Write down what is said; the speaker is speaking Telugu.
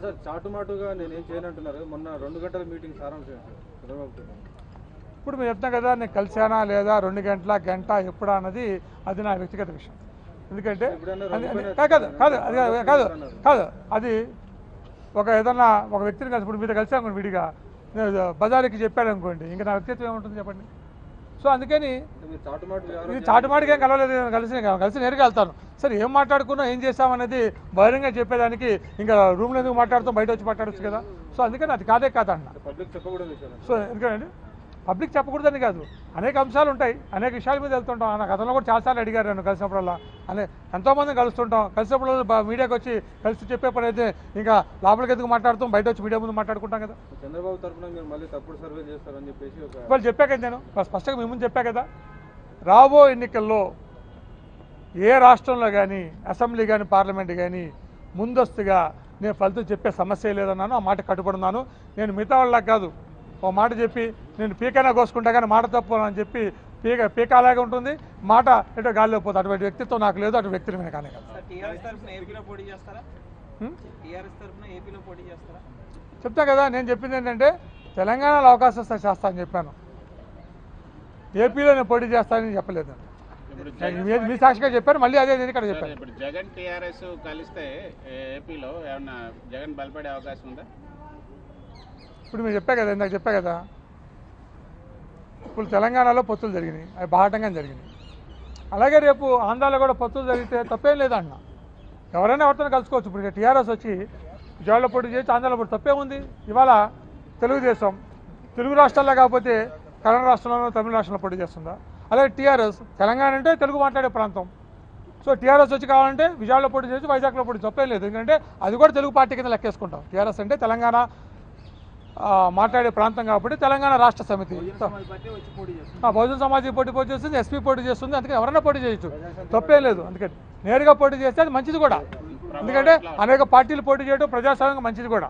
సార్ చాటుమాటుగా నేనేం చేయనంటున్నారు. మొన్న 2 గంటల మీటింగ్ సారాంశం చంద్రబాబు. ఇప్పుడు మీరు చెప్తున్నా కదా నేను కలిసానా లేదా 2 గంటల గంట ఎప్పుడా అన్నది అది నా వ్యక్తిగత విషయం. ఎందుకంటే కాదు కాదు అది కాదు కాదు అది ఏదన్నా ఒక వ్యక్తిని కలిసి ఇప్పుడు మీతో కలిసాను విడిగా బజార్కి చెప్పాడు అనుకోండి, ఇంకా నా వ్యక్తిత్వం ఏముంటుంది చెప్పండి. సో అందుకని చాటుమాటికి ఏం కలవలేదు, కలిసి నేరుగా వెళ్తాను. సరే ఏం మాట్లాడుకున్నా ఏం చేస్తామనేది బహిరంగ చెప్పేదానికి ఇంకా రూమ్లో ఎందుకు మాట్లాడుతాం, బయట వచ్చి మాట్లాడచ్చు కదా. సో అందుకని అది కాదే కాదన్న. సో ఎందుకంటే పబ్లిక్ చెప్పకూడదని కాదు, అనేక అంశాలు ఉంటాయి, అనేక విషయాల మీద వెళ్తుంటాం. నాకు గతంలో కూడా చాలాసార్లు అడిగారు నన్ను కలిసినప్పుడల్లా. ఎంతోమందిని కలుస్తుంటాం, కలిసినప్పుడు మీడియాకి వచ్చి కలిసి చెప్పే పని అయితే ఇంకా లోపలికి ఎందుకు మాట్లాడుతాం, బయట వచ్చి మీడియా ముందు మాట్లాడుకుంటాం కదా. చంద్రబాబు తరఫున మీరు మళ్ళీ తప్పుడు సర్వే చేస్తారని చెప్పేసి వాళ్ళు చెప్పా కదా, నేను స్పష్టంగా మీ ముందు చెప్పా కదా. రాబో ఎన్నికల్లో ఏ రాష్ట్రంలో కానీ అసెంబ్లీ కానీ పార్లమెంట్ కానీ ముందస్తుగా నేను ఫలితం చెప్పే సమస్య లేదన్నాను. ఆ మాట కట్టుబడున్నాను. నేను మిగతా వాళ్ళకి కాదు, ఓ మాట చెప్పి నేను పీకైనా కోసుకుంటా కానీ మాట తప్పు అని చెప్పి పీకాలాగా ఉంటుంది, మాట ఎటో గాలిలో పోతుంది. అటువంటి వ్యక్తిత్వం నాకు లేదు, అటు వ్యక్తిని మీద కానీ చెప్తా కదా. నేను చెప్పింది ఏంటంటే తెలంగాణలో అవకాశం చేస్తా అని చెప్పాను, ఏపీలో నేను పోటీ చేస్తానని చెప్పలేదు. మీ సాక్షిగా చెప్పాను, మళ్ళీ అదే నేను ఇక్కడ చెప్పాను. ఇప్పుడు జగన్ టీఆర్ఎస్ కలిస్తే ఏపీలో ఏమన్నా జగన్ బలపడే అవకాశం ఉందా? ఇప్పుడు మీరు చెప్పా కదా, ఇందాక చెప్పా కదా, ఇప్పుడు తెలంగాణలో పొత్తులు జరిగినాయి, అవి బాహటంగా జరిగినాయి. అలాగే రేపు ఆంధ్రాలో కూడా పొత్తులు జరిగితే తప్పేం లేదన్న, ఎవరైనా ఎవరితో కలుసుకోవచ్చు. ఇప్పుడు టీఆర్ఎస్ వచ్చి విజయవాడలో పోటీ చేయొచ్చు, ఆంధ్రాలో పోటీ తప్పేముంది. ఇవాళ తెలుగుదేశం తెలుగు రాష్ట్రాల్లో కాకపోతే కన్నడ రాష్ట్రంలో తమిళ రాష్ట్రంలో పోటీ చేస్తుందా? అలాగే టీఆర్ఎస్ తెలంగాణ అంటే తెలుగు మాట్లాడే ప్రాంతం. సో టీఆర్ఎస్ వచ్చి కావాలంటే విజయవాడలో పోటీ చేయొచ్చు, వైజాగ్లో పోటీ తప్పేం లేదు. ఎందుకంటే అది కూడా తెలుగు పార్టీ కింద లెక్కేసుకుంటాం. టీఆర్ఎస్ అంటే తెలంగాణ మాట్లాడే ప్రాంతం కాబట్టి తెలంగాణ రాష్ట్ర సమితి, బహుజన సమాజ్ పోటీ చేస్తుంది, ఎస్పీ పోటీ చేస్తుంది. అందుకని ఎవరైనా పోటీ చేయొచ్చు, తప్పేం లేదు. అందుకని నేరుగా పోటీ చేస్తే అది మంచిది కూడా, ఎందుకంటే అనేక పార్టీలు పోటీ చేయడం ప్రజాస్వామ్యంగా మంచిది కూడా.